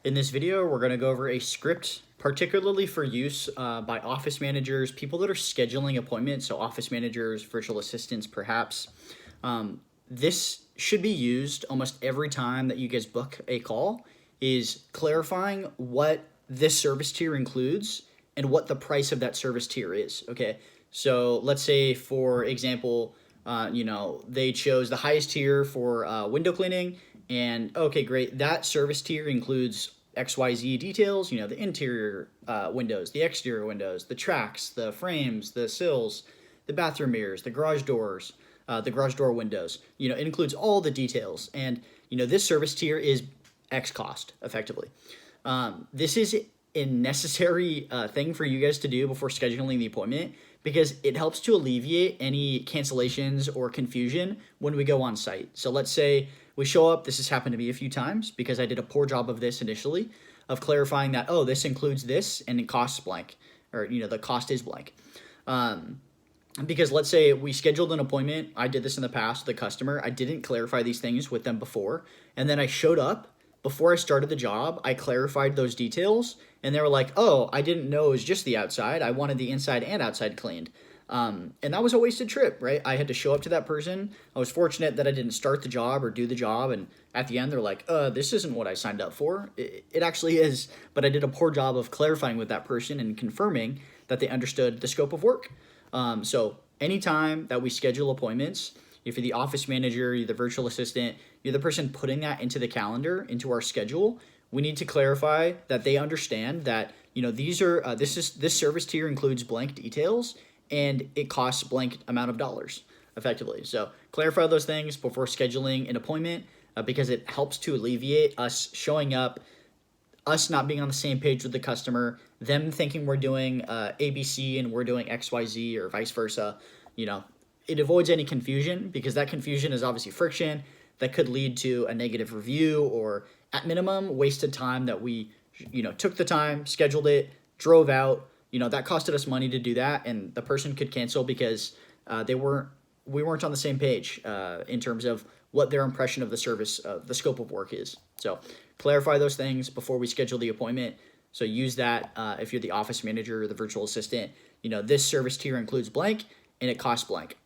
In this video, we're going to go over a script particularly for use by office managers, people that are scheduling appointments, so office managers, virtual assistants, perhaps. This should be used almost every time that you guys book a call, is clarifying what this service tier includes and what the price of that service tier is, okay? So let's say, for example, they chose the highest tier for window cleaning, and okay, great. That service tier includes XYZ details, the interior windows, the exterior windows, the tracks, the frames, the sills, the bathroom mirrors, the garage door windows. It includes all the details. And, this service tier is X cost, effectively. This is a necessary thing for you guys to do before scheduling the appointment because it helps to alleviate any cancellations or confusion when we go on site. So let's say we show up, this has happened to me a few times because I did a poor job of this initially, of clarifying that, oh, this includes this and it costs blank, or, the cost is blank. Because let's say we scheduled an appointment, I did this in the past with a customer, I didn't clarify these things with them before, and then I showed up, before I started the job, I clarified those details, and they were like, oh, I didn't know it was just the outside. I wanted the inside and outside cleaned. And that was a wasted trip, right? I had to show up to that person. I was fortunate that I didn't start the job or do the job, and at the end, they're like, this isn't what I signed up for. It actually is, but I did a poor job of clarifying with that person and confirming that they understood the scope of work. So anytime that we schedule appointments, if you're the office manager, you're the virtual assistant, you're the person putting that into the calendar, into our schedule, we need to clarify that they understand that, this service tier includes blank details and it costs blank amount of dollars, effectively. So clarify those things before scheduling an appointment because it helps to alleviate us showing up, us not being on the same page with the customer, them thinking we're doing ABC and we're doing XYZ or vice versa. It avoids any confusion because that confusion is obviously friction that could lead to a negative review or, at minimum, wasted time that we, took the time, scheduled it, drove out. That costed us money to do that, and the person could cancel because we weren't on the same page in terms of what their impression of the service, the scope of work is. So clarify those things before we schedule the appointment. So use that if you're the office manager or the virtual assistant. This service tier includes blank and it costs blank.